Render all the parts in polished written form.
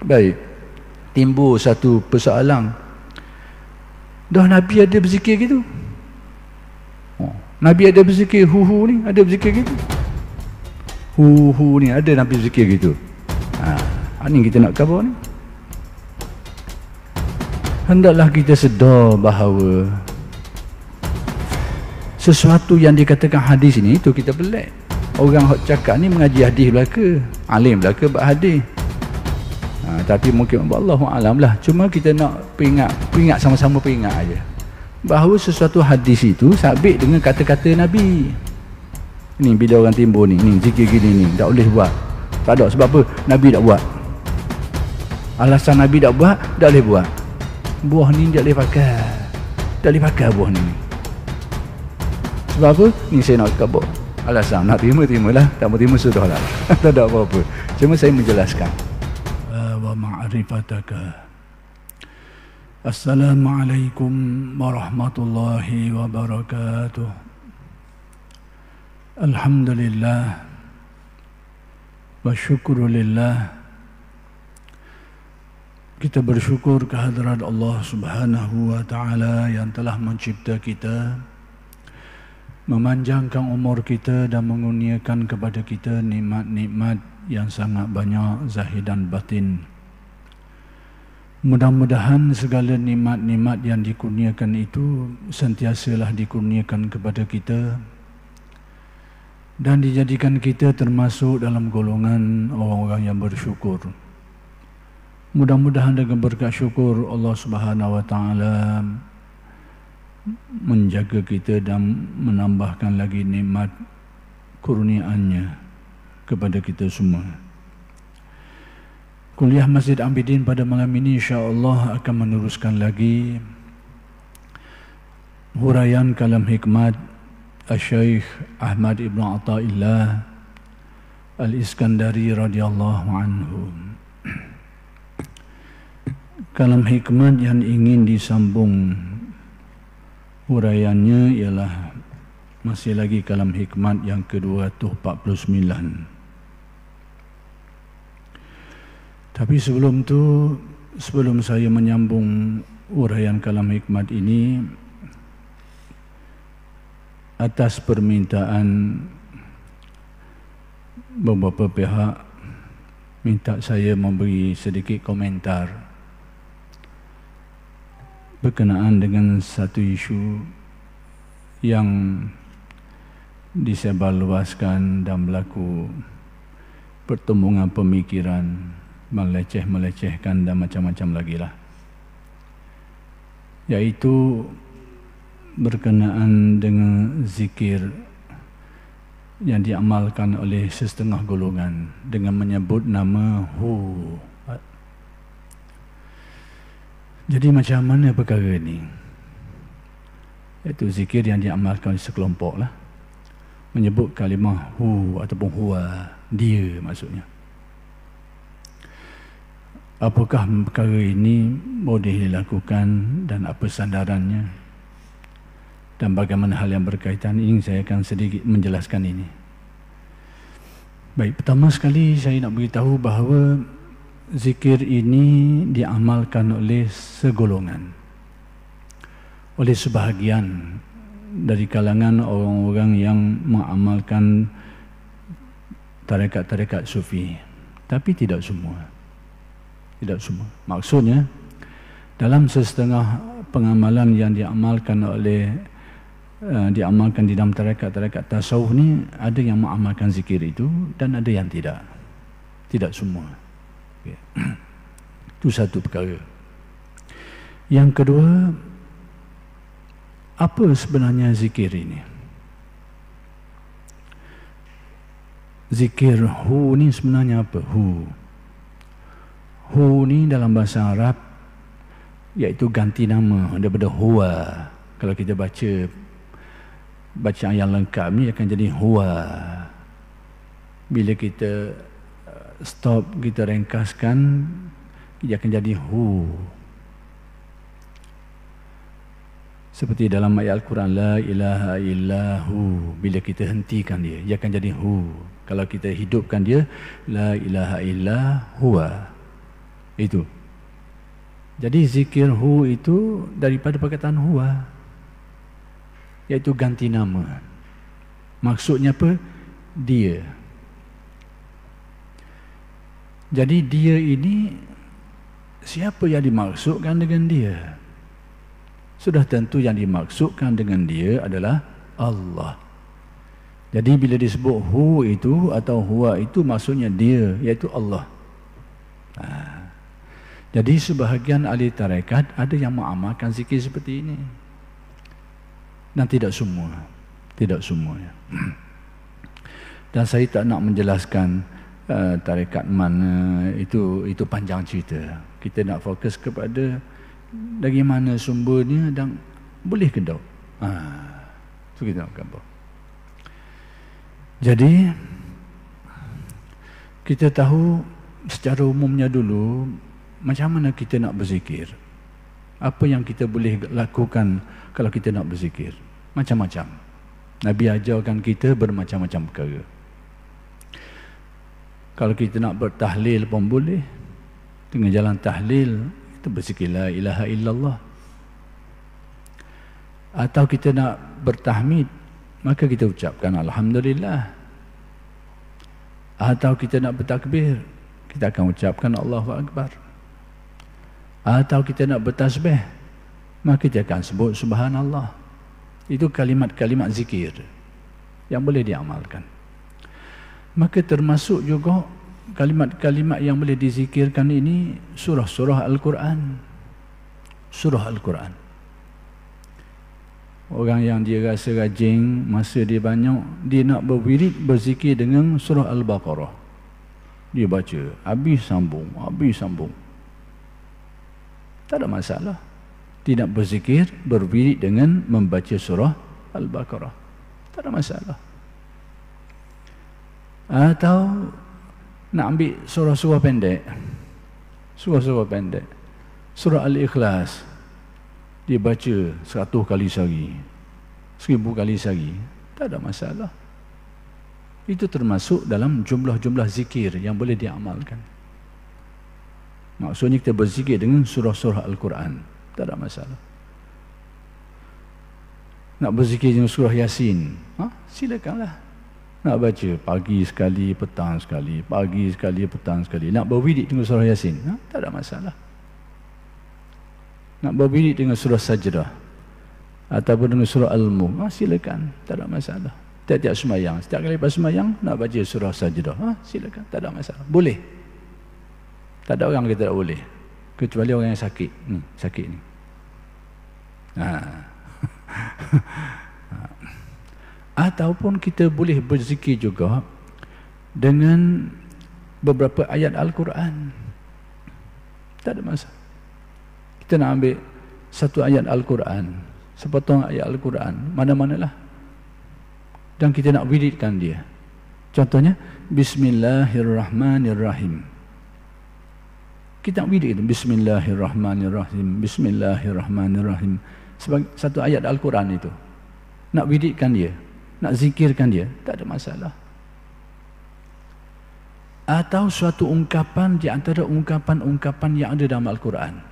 Baik, timbul satu persoalan. Dah Nabi ada berzikir gitu? Nabi ada berzikir hu ni, ada berzikir gitu? Hu ni ada Nabi berzikir gitu? Ni kita nak khabar ni. Hendaklah kita sedar bahawa sesuatu yang dikatakan hadis ini, itu kita pelik. Orang hok cakap ni mengaji hadis belaka, alim belaka buat hadis. Tapi mungkin wallahu alam lah. Cuma kita nak peringat sama-sama peringat aja bahawa sesuatu hadis itu sabit dengan kata-kata Nabi. Ni bila orang timbul ni zikir gini ni tak boleh buat. Tak ada, sebab apa? Nabi tak buat. Alasan Nabi tak buat, tak boleh buat. Buah ni tak boleh pakai. Tak boleh pakai buah ni. Sebab apa? Ni saya nak khabar. Alasan nak terima-terimalah, tak mau terima sudahlah. Tak ada apa-apa. Cuma saya menjelaskan. Wa ma'rifataka. Assalamualaikum warahmatullahi wabarakatuh. Alhamdulillah wa syukurulillah. Kita bersyukur kehadirat Allah Subhanahu wa ta'ala yang telah mencipta kita, memanjangkan umur kita dan mengurniakan kepada kita nikmat-nikmat yang sangat banyak zahir dan batin. Mudah-mudahan segala nikmat-nikmat yang dikurniakan itu sentiasalah dikurniakan kepada kita dan dijadikan kita termasuk dalam golongan orang-orang yang bersyukur. Mudah-mudahan dengan berkat syukur Allah Subhanahu wa ta'ala menjaga kita dan menambahkan lagi nikmat kurniaannya kepada kita semua. Kuliah Masjid Abidin pada malam ini insya-Allah akan meneruskan lagi huraian kalam hikmat Asy-Syaikh Ahmad Ibn Athaillah Al-Iskandari radhiyallahu anhu. Kalam hikmat yang ingin disambung huraiannya ialah masih lagi kalam hikmat yang ke-249. Tapi sebelum saya menyambung huraian kalam hikmat ini, atas permintaan beberapa pihak minta saya memberi sedikit komentar berkenaan dengan satu isu yang disebarluaskan dan berlaku pertembungan pemikiran, melecehkan dan macam-macam lagi lah, iaitu berkenaan dengan zikir yang diamalkan oleh setengah golongan dengan menyebut nama hu. Jadi macam mana perkara ini? Iaitu zikir yang diamalkan oleh sekelompok lah, menyebut kalimah hu ataupun huwa, dia maksudnya. Apakah perkara ini boleh dilakukan dan apa sandarannya? Dan bagaimana hal yang berkaitan ini, saya akan sedikit menjelaskan ini. Baik, pertama sekali saya nak beritahu bahawa zikir ini diamalkan oleh segolongan, oleh sebahagian dari kalangan orang-orang yang mengamalkan tarekat-tarekat sufi, tapi tidak semua. Tidak semua. Maksudnya dalam setengah pengamalan yang diamalkan di dalam tarekat-tarekat tasawuf ni, ada yang mengamalkan zikir itu dan ada yang tidak. Tidak semua. Okay. Itu satu perkara. Yang kedua, apa sebenarnya zikir ini? Zikir hu ni sebenarnya apa? Hu ni dalam bahasa Arab iaitu ganti nama daripada huwa. Kalau kita baca yang lengkap ni akan jadi huwa. Bila kita stop, kita ringkaskan, dia akan jadi hu. Seperti dalam ayat Al-Quran, la ilaha illahu, bila kita hentikan dia akan jadi hu. Kalau kita hidupkan dia, la ilaha illa huwa. Itu. Jadi zikir hu itu daripada perkataan huwa, iaitu ganti nama. Maksudnya apa? Dia. Jadi dia ini, siapa yang dimaksudkan dengan dia? Sudah tentu yang dimaksudkan dengan dia adalah Allah. Jadi bila disebut hu itu atau huwa itu, maksudnya dia, iaitu Allah. Jadi sebahagian ahli tarekat ada yang mengamalkan zikir seperti ini, dan tidak semua, tidak semuanya. Dan saya tak nak menjelaskan tarekat mana, itu panjang cerita. Kita nak fokus kepada dari mana sumbernya dan boleh ke tak. Itu kita nak gambar. Jadi kita tahu secara umumnya dulu macam mana kita nak berzikir. Apa yang kita boleh lakukan kalau kita nak berzikir? Macam-macam. Nabi ajarkan kita bermacam-macam perkara. Kalau kita nak bertahlil pun boleh. Dengan jalan tahlil, kita berzikir la ilaha illallah. Atau kita nak bertahmid, maka kita ucapkan alhamdulillah. Atau kita nak bertakbir, kita akan ucapkan Allahu Akbar. Atau kita nak bertasbih, maka kita akan sebut subhanallah. Itu kalimat-kalimat zikir yang boleh diamalkan. Maka termasuk juga kalimat-kalimat yang boleh dizikirkan ini surah-surah Al-Quran. Surah Al-Quran. Orang yang dia rasa rajin, masa dia banyak, dia nak berwirid, berzikir dengan surah Al-Baqarah. Dia baca, habis sambung, habis sambung. Tak ada masalah. Tidak berzikir, berwirid dengan membaca surah Al-Baqarah. Tak ada masalah. Atau nak ambil surah-surah pendek. Surah-surah pendek. Surah Al-Ikhlas. Dia baca 100 kali sehari, 1000 kali sehari. Tak ada masalah. Itu termasuk dalam jumlah-jumlah zikir yang boleh diamalkan. Maksudnya kita berzikir dengan surah-surah Al-Quran. Tak ada masalah. Nak berzikir dengan surah Yasin, silakanlah. Nak baca pagi sekali, petang sekali, pagi sekali, petang sekali. Nak berwirid dengan surah Yasin, tak ada masalah. Nak berwirid dengan surah Sajdah ataupun dengan surah Al-Mulk, silakan, tak ada masalah. Tiap-tiap semayang, setiap kali lepas semayang nak baca surah Sajdah, silakan, tak ada masalah. Boleh. Tak ada orang kata tak boleh, kecuali orang yang sakit. Sakit ni. Ataupun kita boleh berzikir juga dengan beberapa ayat Al-Quran. Tak ada masalah. Kita nak ambil satu ayat Al-Quran, sepotong ayat Al-Quran, mana-manalah, dan kita nak wiridkan dia. Contohnya Bismillahirrahmanirrahim. Kita nak wirid Bismillahirrahmanirrahim, Bismillahirrahmanirrahim. Sebagai satu ayat Al-Quran itu, nak wiridkan dia, nak zikirkan dia, tak ada masalah. Atau suatu ungkapan di antara ungkapan-ungkapan yang ada dalam Al-Quran.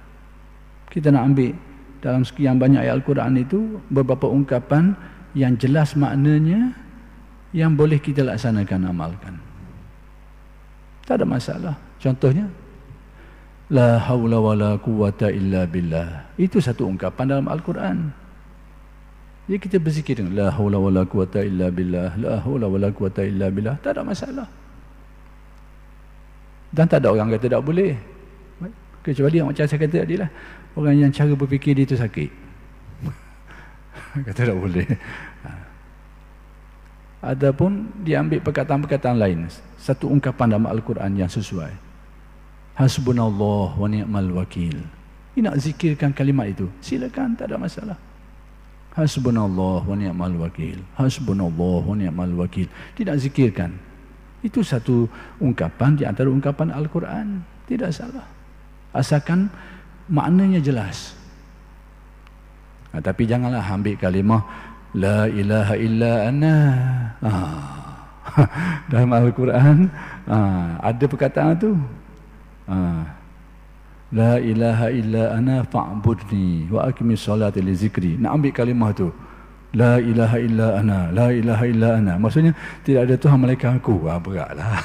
Kita nak ambil dalam sekian banyak ayat Al-Quran itu beberapa ungkapan yang jelas maknanya, yang boleh kita laksanakan, amalkan. Tak ada masalah. Contohnya la haula wala quwata illa billah. Itu satu ungkapan dalam Al-Quran. Jadi kita berzikir dengan la haula wala quwata illa billah, la haula wala quwata illa billah, tak ada masalah. Dan tak ada orang kata tak boleh, kecuali yang macam saya kata tadi lah, orang yang cara berfikir dia tu sakit. Kata tak boleh. Adapun dia ambil perkataan-perkataan lain, satu ungkapan dalam Al-Quran yang sesuai. Hasbunallah wa ni'mal wakil. Dia nak zikirkan kalimat itu, silakan, tak ada masalah. Hasbunallah wa ni'mal wakil, hasbunallah wa ni'mal wakil. Dia nak zikirkan. Itu satu ungkapan di antara ungkapan Al-Quran, tidak salah, asalkan maknanya jelas. Tapi janganlah ambil kalimah la ilaha illa ana. Dalam Al-Quran ada perkataan tu. La ilaha illa ana fa'budni wa aqimis salata li zikri. Nak ambil kalimah tu. La ilaha illa ana, la ilaha illa ana. Maksudnya tidak ada Tuhan melainkan aku. Beratlah.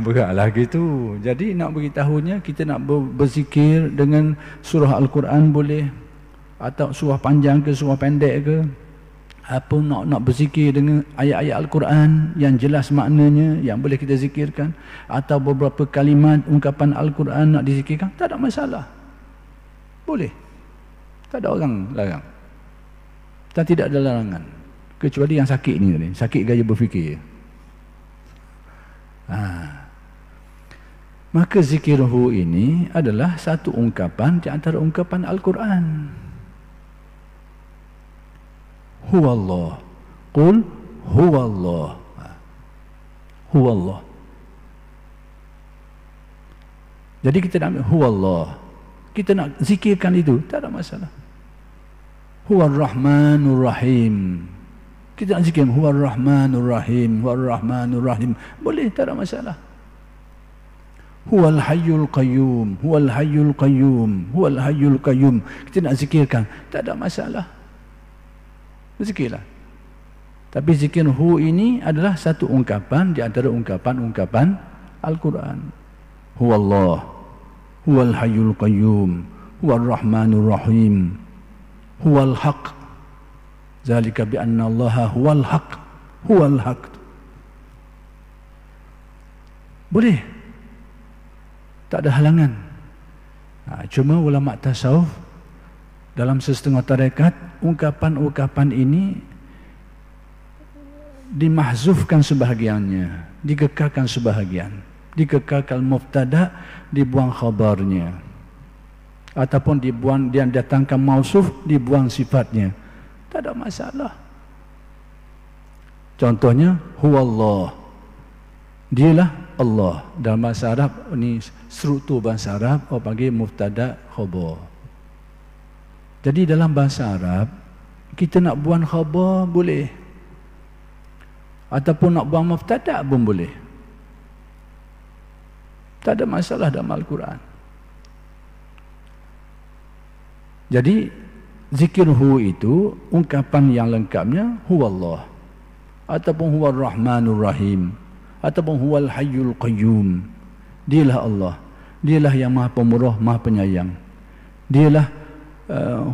Beratlah gitu. Jadi nak beritahunya kita nak berzikir dengan surah Al-Quran boleh, atau surah panjang ke surah pendek ke. Apa nak berzikir dengan ayat-ayat Al-Quran yang jelas maknanya, yang boleh kita zikirkan, atau beberapa kalimat ungkapan Al-Quran nak dizikirkan, tak ada masalah. Boleh. Tak ada orang larang. Dan tidak ada larangan. Kecuali yang sakit ni tadi, sakit gaya berfikir. Maka zikirhu ini adalah satu ungkapan di antara ungkapan Al-Quran. Huwallah. Qul huwallah. Huwallah. Jadi kita nak ambil huwallah. Kita nak zikirkan itu, tak ada masalah. Huwar Rahmanur Rahim. Kita nak zikir Huwar Rahmanur Rahim, Huwar Rahmanur Rahim. Boleh, tak ada masalah. Huwal Hayyul Qayyum, Huwal Hayyul Qayyum, Huwal Hayyul Qayyum. Kita nak zikirkan, tak ada masalah. Zikirlah. Tapi zikir hu ini adalah satu ungkapan di antara ungkapan-ungkapan Al-Quran. Huwallah, Huwal Hayyul Qayyum, Huwar Rahmanur Rahim, Huwal Haq. Zalika bi anna Allaha huwal haq. Huwal haq. Boleh. Tak ada halangan. Cuma ulama tasawuf dalam setengah tarekat, ungkapan-ungkapan ini dimahzufkan sebahagiannya, dikekalkan sebahagian, dikekalkan mubtada, dibuang khabarnya, ataupun dibuang, dia datangkan mausuf, dibuang sifatnya. Tak ada masalah. Contohnya huwallah, dialah Allah. Dalam bahasa Arab ini struktur bahasa Arab orang panggil mubtada khabar. Jadi dalam bahasa Arab kita nak buang khabar boleh, ataupun nak buang mubtada pun boleh. Tak ada masalah dalam Al-Quran. Jadi zikirhu itu ungkapan yang lengkapnya huwallah, ataupun huwar Rahmanur Rahim, ataupun huwal Hayyul Qayyum. Dialah Allah, dialah yang Maha Pemurah, Maha Penyayang. Dialah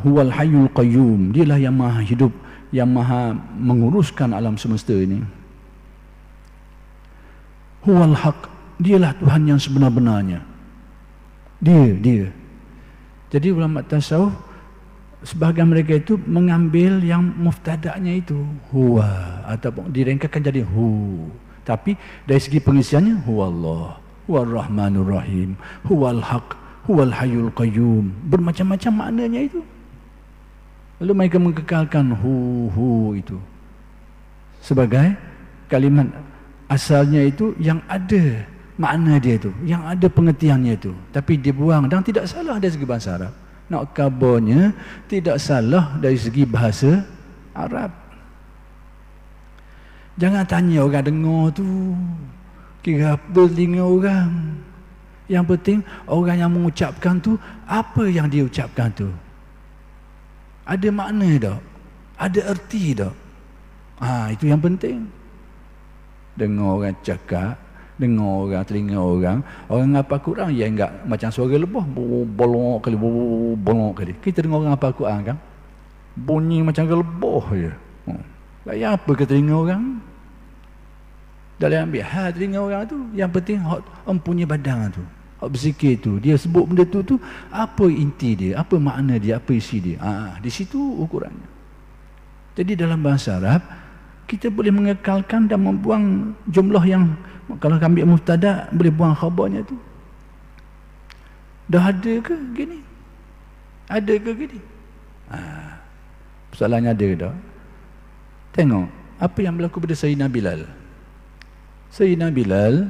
Huwal Hayyul Qayyum, dialah yang Maha hidup, yang Maha menguruskan alam semesta ini. Huwal Haq, dialah Tuhan yang sebenar-benarnya. Dia. Jadi ulama tasawuf sebahagian mereka itu mengambil yang muftada'nya itu huwa, ataupun direngkakan jadi hu. Tapi dari segi pengisiannya huwallah, huwar Rahmanur Rahim, huwal Haq, Huwal Hayyul Qayyum. Bermacam-macam maknanya itu. Lalu mereka mengekalkan hu itu sebagai kalimat asalnya itu yang ada makna dia itu, yang ada pengertiannya itu, tapi dibuang, dan tidak salah dari segi bahasa Arab. Nak kabarnya tidak salah dari segi bahasa Arab. Jangan tanya orang dengar tu kira apa telinga orang. Yang penting orang yang mengucapkan tu, apa yang dia ucapkan tu ada makna tak? Ada erti tak? Itu yang penting. Dengar orang cakap, dengar orang, telinga orang apa Quran, ya enggak macam suara lebah, bolong kali. Kita dengar orang apa Quran kan, bunyi macam lebah je. Layan apa ke telinga orang? Dalam ambil telinga orang tu, yang penting empunya badan tu, berzikir tu, dia sebut benda tu apa inti dia, apa makna dia, apa isi dia. Di situ ukurannya. Jadi dalam bahasa Arab kita boleh mengekalkan dan membuang jumlah yang, kalau ambil mubtada boleh buang khabarnya tu. Dah ada ke gini? Ada ke gini? Soalannya ada ke tak? Tengok apa yang berlaku pada Sayyidina Bilal. Sayyidina Bilal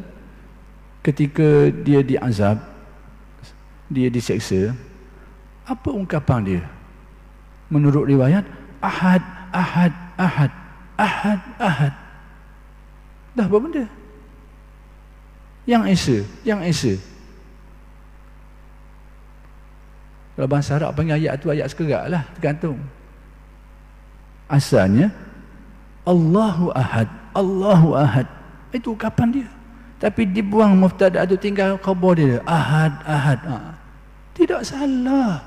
ketika dia diazab, dia diseksa, apa ungkapan dia? Menurut riwayat, ahad, ahad, ahad, ahad, ahad. Dah apa benda? Yang Esa. Kalau bahasa Arab panggil ayat tu ayat sekerak lah, tergantung. Asalnya Allahu Ahad, Allahu Ahad. Itu kapan dia? Tapi dibuang mubtada tu, tinggal khabar dia, Ahad, Ahad. Tidak salah.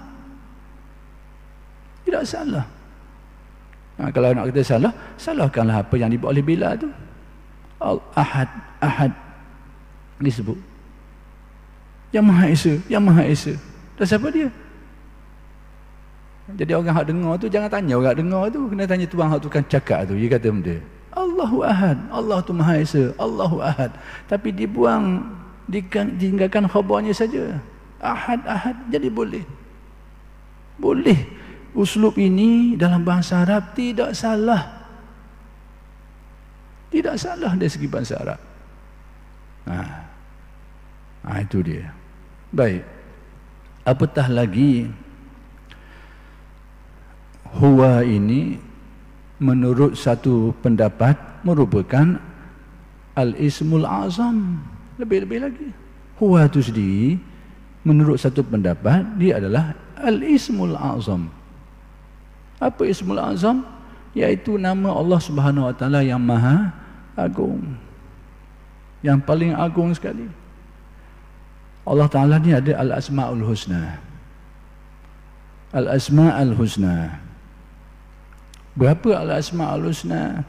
Tidak salah. Kalau nak kata salah, salahkanlah apa yang dibuat oleh Bilal tu. Ahad, Ahad disebut. Yang Maha Esa, Yang Maha Esa. Dan siapa dia? Jadi orang hak dengar tu jangan tanya orang dengar tu, kena tanya tuan hak tukang cakap tu. Dia kata benda Allahu Ahad, Allah tu Maha Esa, Allahu Ahad. Tapi dibuang, ditinggalkan khabarnya saja. Ahad, Ahad. Jadi boleh. Boleh. Uslub ini dalam bahasa Arab tidak salah. Tidak salah dari segi bahasa Arab. Itu dia. Baik. Apatah lagi, huwa ini menurut satu pendapat merupakan al-ismul azam. Lebih-lebih lagi, huwa itu sendiri menurut satu pendapat dia adalah al-ismul azam. Apa ismul azam? Iaitu nama Allah Subhanahu Wa Taala yang maha agung, yang paling agung sekali. Allah Ta'ala ni ada Al-Asma'ul Husna. Al-Asma'ul Husna. Berapa Al-Asma'ul Husna?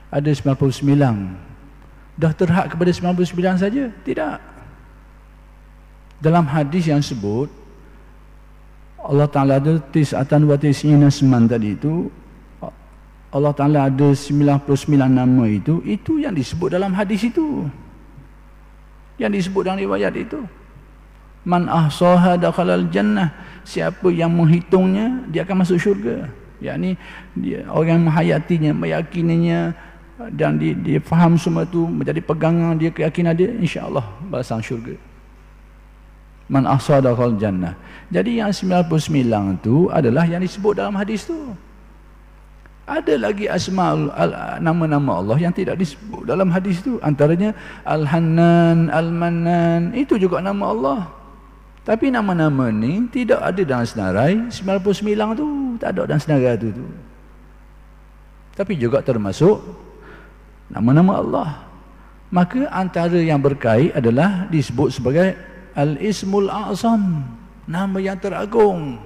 Ada 99. Dah terhad kepada 99 saja? Tidak. Dalam hadis yang sebut Allah Ta'ala ada tis'atan wa tis'ina asman tadi itu, Allah Ta'ala ada 99 nama itu yang disebut dalam hadis itu, yang disebut dalam riwayat itu. Man ahsaha dakhalal jannah. Siapa yang menghitungnya, dia akan masuk syurga. Yakni dia orang yang menghayatinya, meyakininya, dan dia faham semua itu, menjadi pegangan dia, keyakinan dia, insya-Allah balasan syurga. Man ahsaha dakhalal jannah. Jadi yang 99 itu adalah yang disebut dalam hadis tu. Ada lagi asmaul, nama-nama Allah yang tidak disebut dalam hadis tu. Antaranya Al-Hannan, Al-Mannan, itu juga nama Allah. Tapi nama-nama ni tidak ada dalam senarai 99 tu, tak ada dalam senarai tu. Tapi juga termasuk nama-nama Allah. Maka antara yang berkait adalah disebut sebagai Al-Ismul A'zam, nama yang teragung.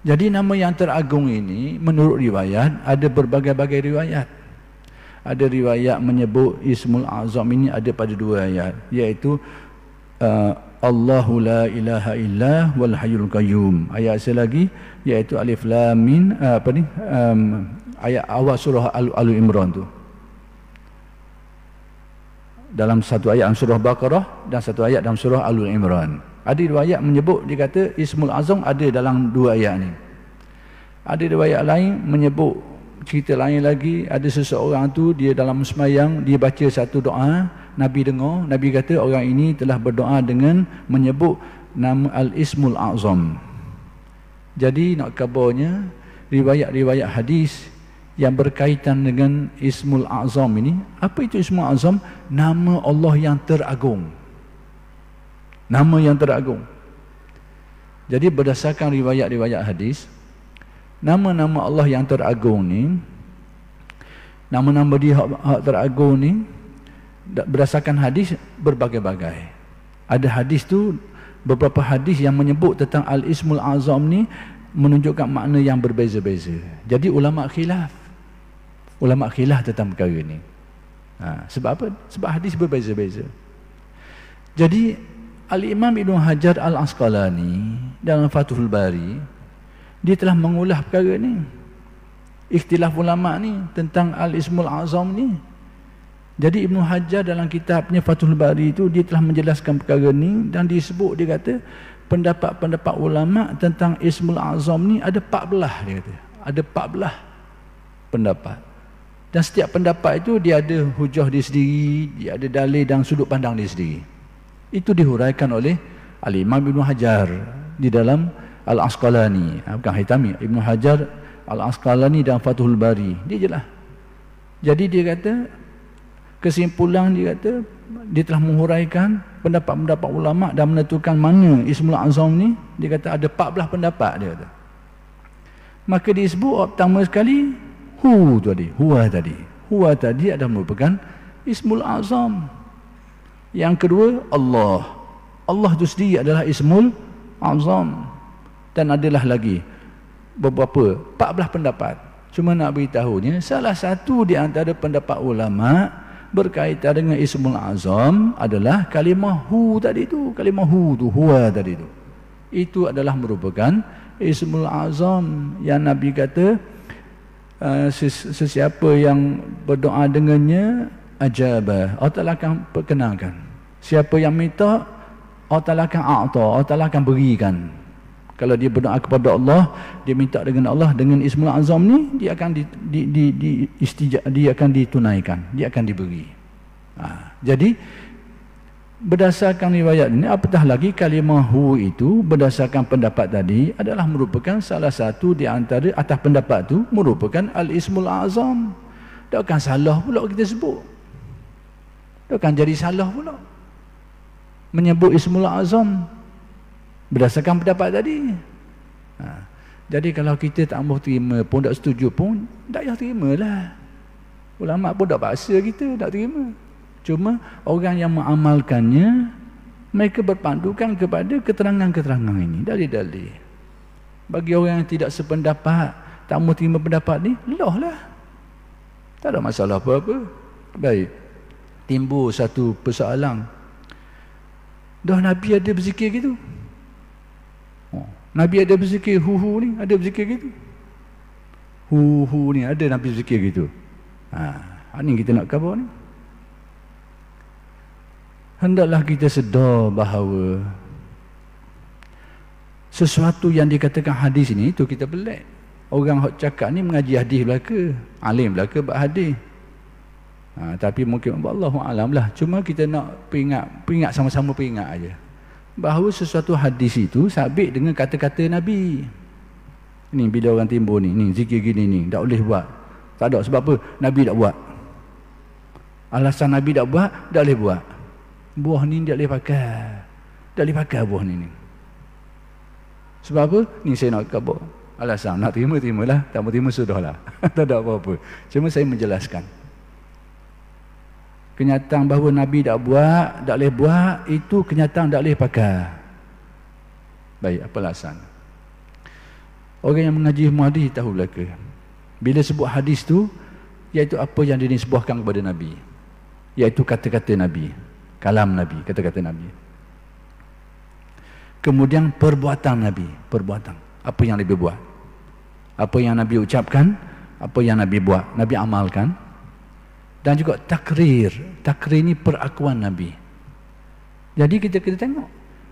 Jadi nama yang teragung ini menurut riwayat ada berbagai-bagai riwayat. Ada riwayat menyebut Ismul A'zam ini ada pada 2 ayat, iaitu Allahu la ilaha illa wal hayyul qayyum. Ayat lagi iaitu Alif Lam Mim, ayat awal surah Al-Imran tu. Dalam satu ayat dalam surah Baqarah dan satu ayat dalam surah Al-Imran. Ada riwayat menyebut, dia kata Ismul Azam ada dalam 2 ayat ni. Ada riwayat lain menyebut cerita lain lagi, ada seseorang tu dia dalam sembahyang, dia baca satu doa, Nabi dengar, Nabi kata orang ini telah berdoa dengan menyebut nama Al-Ismul A'zam. Jadi nak kabarnya riwayat-riwayat hadis yang berkaitan dengan Ismul A'zam ini, apa itu Ismul A'zam? Nama Allah yang teragung. Nama yang teragung. Jadi berdasarkan riwayat-riwayat hadis, nama-nama Allah yang teragung ni, nama-nama dia hak teragung ni berdasarkan hadis berbagai-bagai. Ada hadis tu, beberapa hadis yang menyebut tentang Al-Ismul A'zam ni menunjukkan makna yang berbeza-beza. Jadi ulama khilaf tentang perkara ni. Sebab apa? Sebab hadis berbeza-beza. Jadi Al-Imam Ibn Hajar Al-Asqalani dalam Fathul Bari, dia telah mengulas perkara ni, ikhtilaf ulama ni tentang Al-Ismul A'zam ni. Jadi Ibn Hajar dalam kitabnya Fathul Bari itu, dia telah menjelaskan perkara ni, dan disebut, dia kata pendapat-pendapat ulama tentang Ismul A'zam ni ada 14, dia kata. Ada 14 pendapat. Dan setiap pendapat itu dia ada hujah dia sendiri, dia ada dalil dan sudut pandang dia sendiri. Itu dihuraikan oleh Al-Imam Ibn Hajar di dalam Al-Asqalani, bukan Haytami, Ibn Hajar Al-Asqalani dalam Fathul Bari. Dia jelas. Jadi dia kata Kesimpulan dia kata, dia telah menghuraikan pendapat-pendapat ulama dan menentukan mana Ismul Azam ni. Dia kata ada 14 pendapat dia kata. Maka disebut pertama sekali huwa tadi adalah merupakan Ismul Azam. Yang kedua Allah itu sendiri adalah Ismul Azam. Dan adalah lagi beberapa 14 pendapat. Cuma nak beritahunya, salah satu di antara pendapat ulama berkaitan dengan Ismul Azam adalah kalimah tadi tu, huwa tadi tu. Itu adalah merupakan Ismul Azam yang Nabi kata, sesiapa yang berdoa dengannya ajabah, Allah Ta'ala akan perkenalkan. Siapa yang minta, Allah Ta'ala akan Allah Ta'ala akan berikan. Kalau dia berdoa kepada Allah, dia minta dengan Allah dengan Ismul Azam ni, dia akan dia akan ditunaikan, dia akan diberi. Jadi berdasarkan riwayat ini, apatah lagi kalimah itu berdasarkan pendapat tadi adalah merupakan salah satu di antara atas pendapat tu merupakan Al-Ismul Azam. Takkan salah pula kita sebut. Takkan jadi salah pula menyebut Ismul Azam berdasarkan pendapat tadi. Jadi kalau kita tak mahu terima pun, tak setuju pun, tak payah terimalah. Ulama pun tak paksa kita tak terima. Cuma orang yang mengamalkannya, mereka berpandukan kepada keterangan-keterangan ini, dalil-dalil. Bagi orang yang tidak sependapat, tak mahu terima pendapat ni, loh lah, tak ada masalah apa-apa. Baik, timbul satu persoalan, dah Nabi ada berzikir gitu? Nabi ada berzikir ni, ada berzikir gitu? Ni ada Nabi berzikir gitu? Ini kita nak khabar ni. Hendaklah kita sedar bahawa sesuatu yang dikatakan hadis ini, itu kita pelik. Orang yang cakap ni mengaji hadis belaka, alim belaka bab hadis. Tapi mungkin Allahu alam lah. Cuma kita nak peringat sama-sama peringat aja bahawa sesuatu hadis itu sabit dengan kata-kata Nabi. Ni bila orang timbul ni zikir gini ni tak boleh buat. Tak ada, sebab apa? Nabi tak buat. Alasan Nabi tak buat, tak boleh buat. Buah ni tak boleh pakai. Tak boleh pakai buah ni. Sebab apa? Ni saya nak khabar. Alasan nak terimalah, tak mau terima sudahlah. Tak ada apa-apa. Cuma saya menjelaskan. Kenyataan bahawa Nabi tak buat, tak boleh buat, itu kenyataan tak boleh pakai. Baik, apa alasan? Orang yang mengaji hadis tahu belaka. Bila sebut hadis tu, iaitu apa yang dinisbahkan kepada Nabi, iaitu kata-kata Nabi, kalam Nabi, kata-kata Nabi. Kemudian perbuatan Nabi, apa yang Nabi buat, apa yang Nabi ucapkan, apa yang Nabi buat, Nabi amalkan. Dan juga takrir ni perakuan Nabi. Jadi kita tengok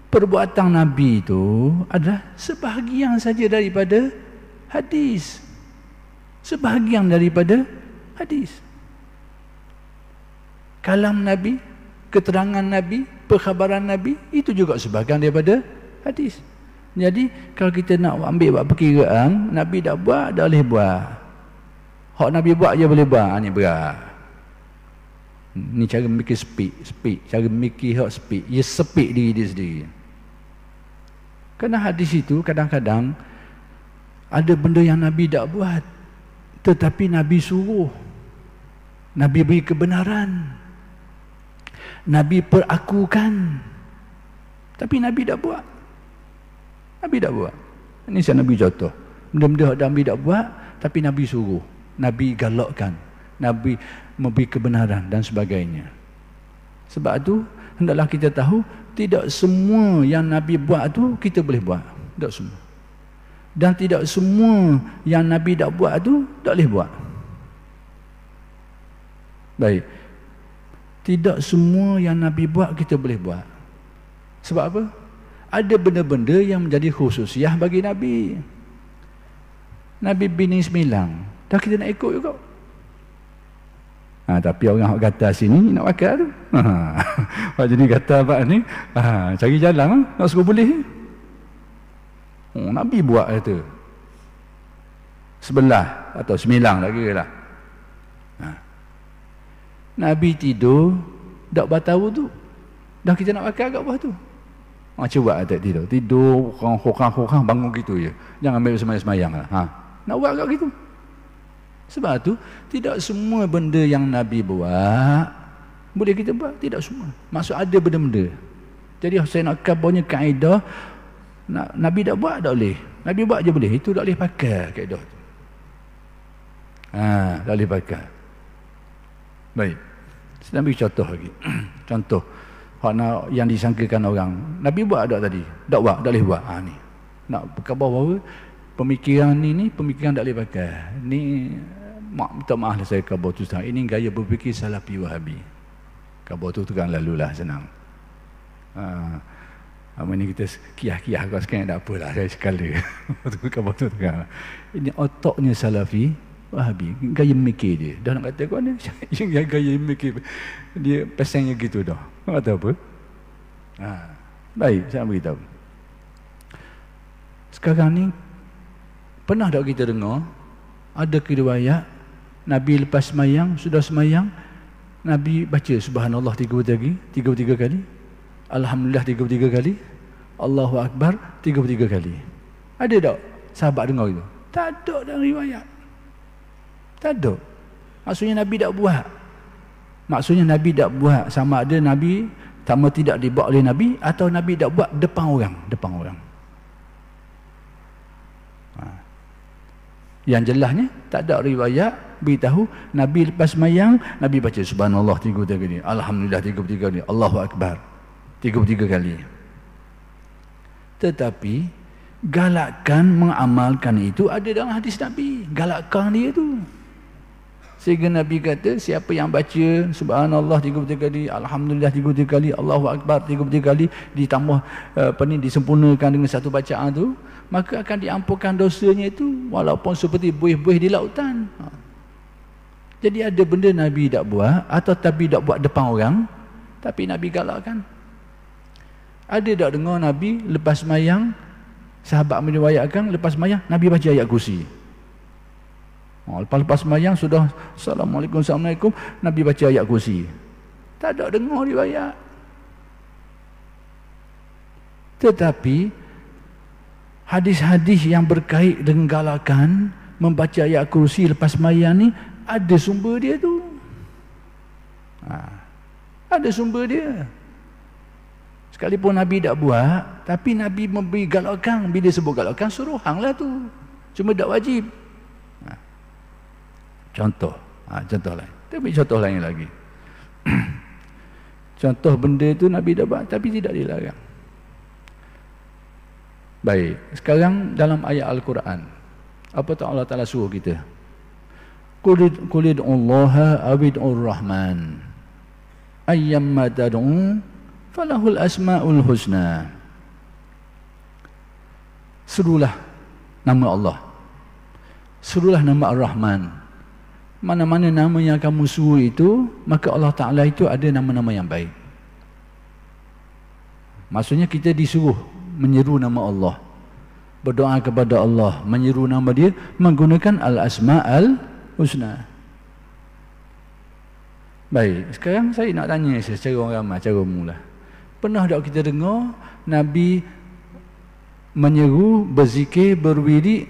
perbuatan Nabi itu adalah sebahagian saja daripada hadis. Sebahagian daripada hadis. Kalam Nabi, keterangan Nabi, perkhabaran Nabi, itu juga sebahagian daripada hadis. Jadi kalau kita nak ambil buat perkiraan, Nabi tak buat, tak boleh buat. Hak Nabi buat je boleh buat, ni berat. Ni cara mikir speak, cara mikir hak speak, ia speak diri dia sendiri. Kerana hadis itu kadang-kadang ada benda yang Nabi tak buat, tetapi Nabi suruh, Nabi beri kebenaran, Nabi perakukan, tapi Nabi tak buat. Ini saya Nabi contoh benda-benda yang Nabi tak buat, tapi Nabi suruh, Nabi galakkan, Nabi memberi kebenaran dan sebagainya. Sebab tu hendaklah kita tahu, tidak semua yang Nabi buat tu kita boleh buat, tak semua. Dan tidak semua yang Nabi tak buat tu tak boleh buat. Baik, tidak semua yang Nabi buat kita boleh buat. Sebab apa? Ada benda-benda yang menjadi khususiah bagi Nabi. Nabi bini 9, dah kita nak ikut juga. Tapi orang yang kata sini nak pakai tu. Jadi kata apa ni? Cari jalan nak suruh boleh. Nabi buat kata 11 atau 9 lagi lah. Nabi tidur tak batal wudu. Dah kita nak makan kat bawah tu. Cuba tak tidur khokang bangun gitu je. Jangan ambil semayang lah. Nak buat kat gitu. Sebab tu tidak semua benda yang Nabi buat boleh kita buat, tidak semua. Maksud ada benda-benda. Jadi saya nak kabarnya kaedah Nabi tak buat tak boleh. Nabi buat je boleh. Itu tak boleh pakai kaedah tu. Tak boleh pakai. Baik. Saya ambil contoh lagi. Contoh yang disangkakan orang. Nabi buat tak tadi? Tak buat, tak boleh buat. Ni. Nak khabar bahawa pemikiran ni pemikiran tak boleh pakai. Ni minta maaf lah saya khabar tu sekarang. Ini gaya berfikir Salafi Wahabi. Khabar tu kan lalulah senang. Ini kita kiyah-kiyah kau sekarang tak apalah saya sekala. Khabar tu kan. Ini otaknya Salafi Wahabi, gaya mikir dia. Dah nak kata kau ni gaya mikir dia pesannya gitu dah. Kata apa? Baik, saya beritahu. Sekarang ni pernah tak kita dengar ada riwayat Nabi lepas semayang, sudah semayang, Nabi baca subhanallah 33 kali, alhamdulillah 33 kali, Allahu Akbar 33 kali. Ada tak sahabat dengar itu? Tak ada dalam riwayat. Tak ada. Maksudnya Nabi tak buat. Maksudnya Nabi tak buat. Sama ada Nabi sama tidak dibuat oleh Nabi atau Nabi tak buat depan orang. Yang jelasnya tak ada riwayat beritahu Nabi lepas semayang Nabi baca subhanallah 33 kali, alhamdulillah 33 kali, Allahu Akbar 33 kali. Tetapi galakkan mengamalkan itu ada dalam hadis Nabi. Galakkan dia tu. Sehingga Nabi kata siapa yang baca subhanallah 33 kali, alhamdulillah 33 kali, Allahu Akbar 33 kali ditambah disempurnakan dengan satu bacaan tu, maka akan diampunkan dosanya itu walaupun seperti buih-buih di lautan. Jadi ada benda Nabi tak buat atau Nabi tak buat depan orang tapi Nabi galakkan. Ada tak dengar Nabi lepas semayang, sahabat meriwayatkan lepas semayang Nabi baca ayat kursi. Lepas semayang sudah Assalamualaikum, Nabi baca ayat kursi. Tak ada dengar riwayat. Tetapi hadis-hadis yang berkait dengan galakan membaca ayat kursi lepas semayang ni ada sumber dia tu. Ada sumber dia. Sekalipun Nabi tak buat, tapi Nabi memberi galakan. Bila sebut galakan, suruh hanglah tu. Cuma tak wajib. Contoh. Contoh lain. Tapi contoh lain lagi. Contoh benda tu Nabi tak buat, tapi tidak dilarang. Baik. Sekarang dalam ayat Al-Quran, apa tak Allah Ta'ala suruh kita? Qul ud'ullaha awid'ur rahman ayyamma tad'u falahul asma'ul husna. Serulah nama Allah, serulah nama Ar-Rahman. Mana-mana nama yang kamu suruh itu, maka Allah Ta'ala itu ada nama-nama yang baik. Maksudnya kita disuruh menyeru nama Allah, berdoa kepada Allah, menyeru nama dia menggunakan Al-Asma'ul Husna. Baik, sekarang saya nak tanya secara orang ramai, cara mula. Pernah tak kita dengar Nabi menyeru, berzikir, berwirid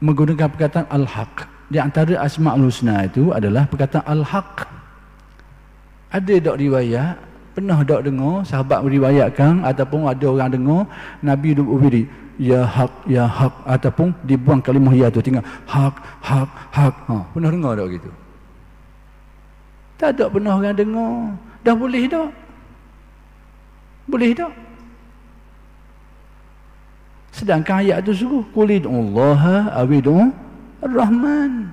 menggunakan perkataan Al-Haq? Di antara Asma'ul Husna itu adalah perkataan Al-Haq. Ada tak riwayat? Pernah tak dengar sahabat meriwayatkan ataupun ada orang dengar Nabi berwirid ya haq, ya haq, ataupun dibuang kalimah ya tu tinggal haq, haq, haq. Pernah dengar tak gitu? Tak ada pernah orang dengar. Dah boleh tak? Boleh tak? Sedangkan ayat tu suruh qulid'ullaha awid'u Ar-Rahman.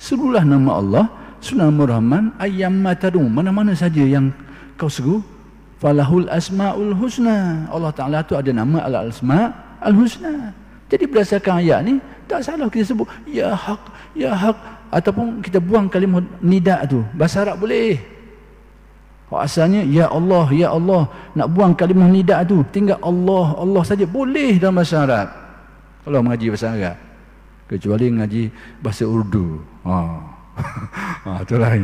Serulah nama Allah, serulah nama Rahman, ayyamma tad'u, mana-mana saja yang kau seru, falahul asma'ul husna. Allah Ta'ala tu ada nama al-asma' al-husna. Jadi berdasarkan ayat ni tak salah kita sebut ya haq, ya haq, ataupun kita buang kalimah nida tu. Bahasa Arab boleh. Asalnya ya Allah, ya Allah. Nak buang kalimah nida tu, tinggal Allah, Allah saja boleh dalam bahasa Arab. Kalau mengaji bahasa Arab, kecuali mengaji bahasa Urdu. Itulah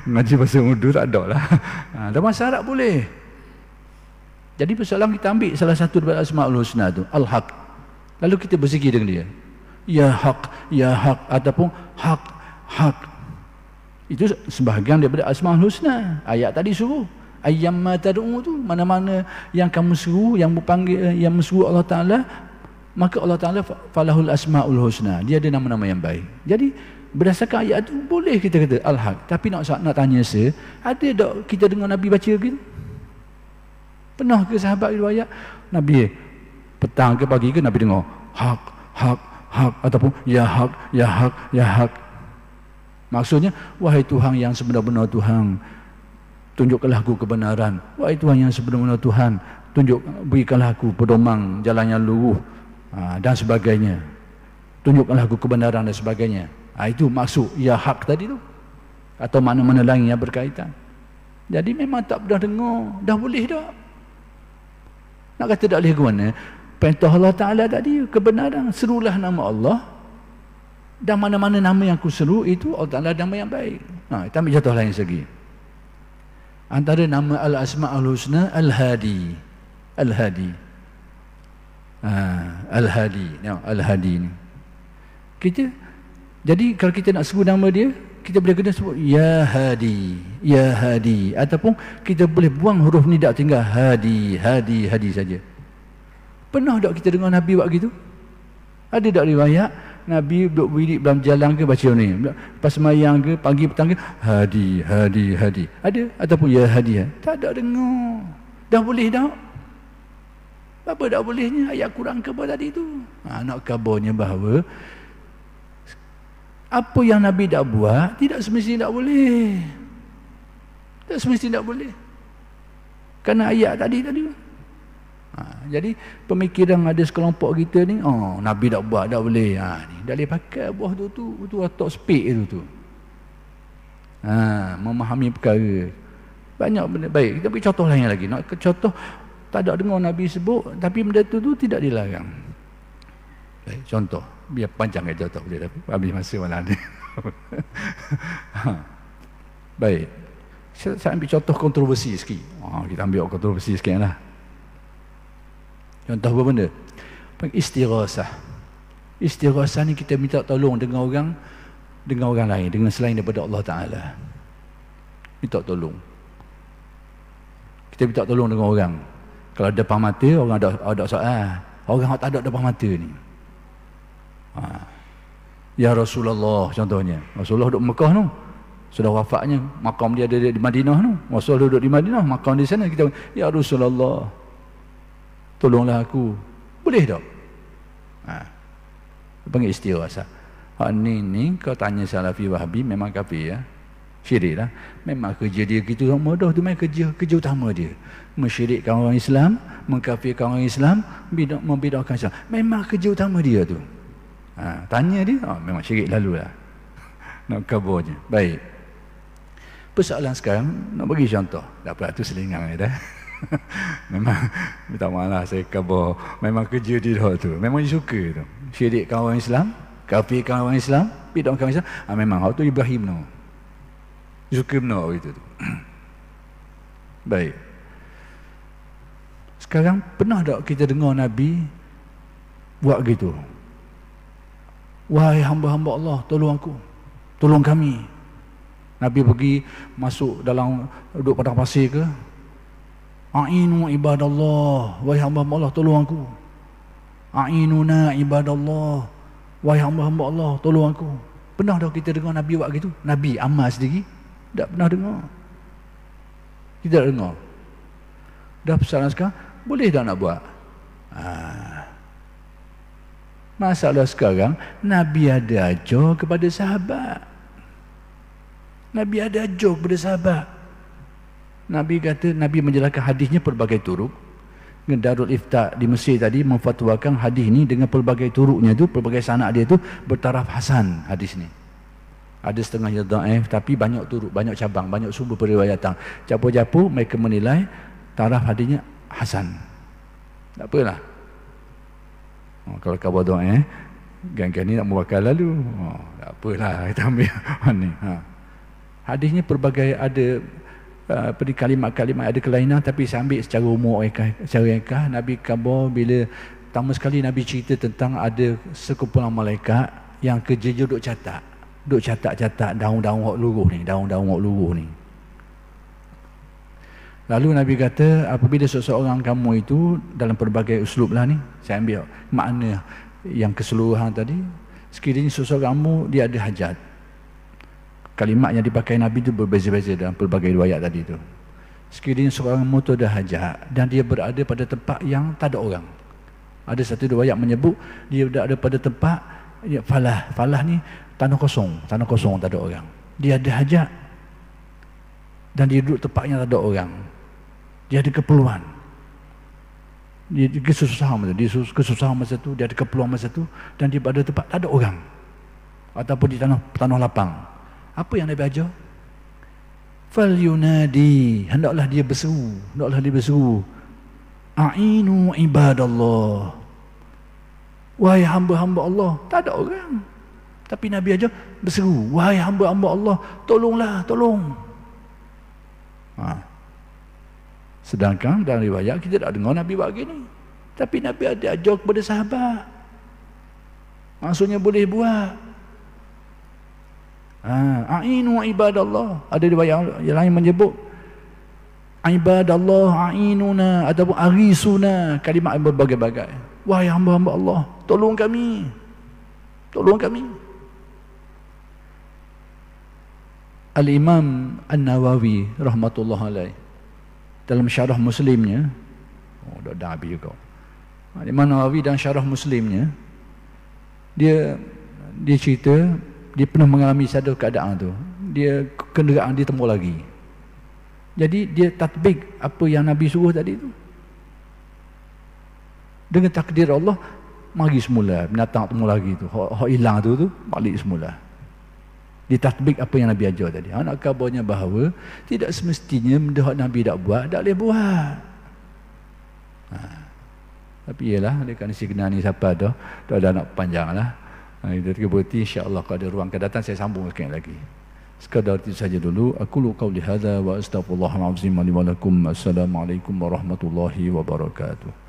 ngaji bahasa Urdu tak ada lah. Dalam bahasa Arab boleh. Jadi persoalan kita ambil salah satu daripada Asmaul Husna tu, Al-Haq. Lalu kita berzikir dengan dia. Ya Haq, Ya Haq, ataupun Haq, Haq. Itu sebahagian daripada Asmaul Husna. Ayat tadi suruh. Ayyamma tad'u tu, mana-mana yang kamu seru, yang berpanggil, yang menseru Allah Ta'ala, maka Allah Ta'ala falahul asma'ul husna. Dia ada nama-nama yang baik. Jadi berdasarkan ayat itu boleh kita kata Al-Haq. Tapi nak tanya saya, ada tak kita dengar Nabi baca gitu? Pernah ke sahabat riwayat Nabi petang ke pagi ke Nabi dengar Haq, Haq, Haq, ataupun Ya Haq, Ya Haq, Ya Haq. Maksudnya, wahai Tuhan yang sebenar-benar Tuhan, tunjukkanlah aku kebenaran. Wahai Tuhan yang sebenar-benar Tuhan, berikanlah aku pedoman jalan yang lurus, dan sebagainya. Tunjukkanlah aku kebenaran dan sebagainya. Itu maksud Ya Haq tadi tu. Atau mana-mana lain yang berkaitan. Jadi memang tak pernah dengar. Dah boleh dah. Nak kata tak boleh ke mana? Perintah Allah Ta'ala tadi, kebenaran. Serulah nama Allah. Dan mana-mana nama yang aku seru, itu Allah Ta'ala nama yang baik. Kita ambil contoh lain segi. Antara nama Al-Asma'ul Husna, Al-Hadi. Al-Hadi. Al-Hadi. Al-Hadi ni. Jadi kalau kita nak sebut nama dia, kita boleh kena sebut Ya Hadi, Ya Hadi. Ataupun kita boleh buang huruf ni tak tinggal Hadi, Hadi, Hadi saja. Pernah tak kita dengar Nabi buat gitu? Ada tak riwayat Nabi duduk wirid dalam jalan ke baca ni? Pas semayang ke, pagi petang ke, Hadi, Hadi, Hadi. Ada? Ataupun Ya Hadi? Tak ada dengar. Dah boleh tak? Apa tak bolehnya? Ayat Quran khabar tadi tu. Nak khabarnya bahawa apa yang Nabi dah buat, tidak semestinya tak boleh. Tak semestinya tak boleh. Kerana ayat tadi. Jadi pemikiran ada sekelompok kita ni, Nabi tak buat, tak boleh. Ni dah boleh pakai buah tu otak speak tu. Memahami perkara. Banyak benda baik. Kita beri contoh lain lagi. Nak contoh, tak ada dengar Nabi sebut, tapi benda tu tidak dilarang. Baik, contoh. Biar panjang ke contoh boleh, tapi habis masa mana ada. Baik. Saya ambil contoh kontroversi sikit. Kita ambil kontroversi sikit lah. Contoh apa benda? Istighasah. Istighasah ni kita minta tolong dengan orang lain, dengan selain daripada Allah Ta'ala. Minta tolong. Kita minta tolong dengan orang. Kalau depan mata, orang ada soal. Orang tak ada depan mata ni. Ya Rasulullah contohnya. Rasulullah duduk Mekah tu. Sudah wafatnya, makam dia ada di Madinah tu. Rasulullah duduk di Madinah, makam di sana. Kita, Ya Rasulullah, tolonglah aku. Boleh tak? Panggil istighasah. Ni kau tanya Salafi Wahabi memang kafir ya. Syirik lah. Memang kerja dia gitu mudah tu, memang kerja utama dia. Mensyirikkan orang Islam, mengkafirkan orang Islam, membidahkan Islam. Memang kerja utama dia tu. Tanya dia, memang syirik lalu lah. Nak kabarnya. Baik. Persoalan sekarang, nak bagi contoh. Tak apa, tu selingang dah. Memang, minta maaf lah saya kabar. Memang kerja dia tu. Memang dia suka tu. Syirikkan orang Islam, kafirkan orang Islam, bidahkan orang Islam. Memang, tu Ibrahim no. Dia suka benar itu tu. Baik. Sekarang, pernah tak kita dengar Nabi buat gitu? Wahai hamba-hamba Allah, tolong aku. Tolong kami. Nabi pergi masuk dalam duduk padang pasir ke? A'inu ibadallah. Wahai hamba-hamba Allah, tolong aku. A'inuna ibadallah. Wahai hamba-hamba Allah, tolong aku. Pernah dah kita dengar Nabi buat gitu? Nabi amal sendiri? Tak pernah dengar. Kita tak dengar. Dah persoalan sekarang, boleh tak nak buat? Masalah sekarang, Nabi ada ajar kepada sahabat. Nabi ada ajar kepada sahabat. Nabi kata, Nabi menjelaskan hadisnya pelbagai turuk. Darul Ifta di Mesir tadi memfatwakan hadis ni dengan pelbagai turuknya tu, pelbagai sanak dia tu bertaraf hasan hadis ni. Ada setengah yang dhaif, tapi banyak turuk, banyak cabang, banyak sumber periwayatan. Capo-capo mereka menilai taraf hadisnya hasan. Tak apalah. Kalau khabar dhaif, Gang-gang ni nak membakar lalu. Tak apalah, kita ambil ni. Hadisnya pelbagai ada pada kalimat-kalimat ada kelainan, tapi saya ambil secara umum secara Nabi khabar bila pertama sekali Nabi cerita tentang ada sekumpulan malaikat yang kerja duk catat daun-daun hak luruh ni. Lalu Nabi kata, apabila seseorang kamu itu dalam pelbagai uslub lah ni, saya ambil makna yang keseluruhan tadi, sekiranya seseorang kamu dia ada hajat. Kalimat yang dipakai Nabi itu berbeza-beza dalam pelbagai riwayat tadi tu. Sekiranya seorang kamu tu ada hajat dan dia berada pada tempat yang tak ada orang. Ada satu riwayat menyebut dia berada pada tempat falah ni tanah kosong tak ada orang. Dia ada hajat dan dia duduk tempat yang tak ada orang. Dia ada keperluan. Dia kesusahan masa tu, dia ada keperluan masa tu, dan dia berada tempat tak ada orang. Ataupun di tanah lapang. Apa yang Nabi ajar? Fal yunadi, hendaklah dia berseru. A'inu ibadallah. Wahai hamba-hamba Allah, tak ada orang. Tapi Nabi ajar berseru, wahai hamba-hamba Allah, tolong. Sedangkan dalam riwayat kita tak dengar Nabi buat gini. Tapi Nabi ada ajar kepada sahabat. Maksudnya boleh buat. A'inu ibadallah. Ada riwayat yang lain menyebut ibadallah a'inuna ataupun arisuna, kalimat yang berbagai-bagai. Wahai hamba-hamba Allah, tolong kami. Al-Imam An-Nawawi rahmatullah alaih dalam syarah Muslimnya, dah habis juga. Imam Nawawi dalam syarah Muslimnya, dia cerita dia pernah mengalami satu keadaan tu. Dia kenderaan dia temu lagi. Jadi dia tatbik apa yang Nabi suruh tadi tu. Dengan takdir Allah, mari semula binatang temu lagi tu. Hak hilang tu balik semula. Ditatbik apa yang Nabi ajar tadi. Nak kabarnya bahawa tidak semestinya benda hak Nabi tak buat, tak boleh buat. Tapi ialah dekat nasi kena ni siapa dah nak panjang lah. Itu berarti insya-Allah kalau ada ruang akan datang saya sambung sekali lagi. Sekadar itu saja dulu. Aku qauli hadza wa astaghfirullahal azim li wa lakum. Assalamualaikum warahmatullahi wabarakatuh.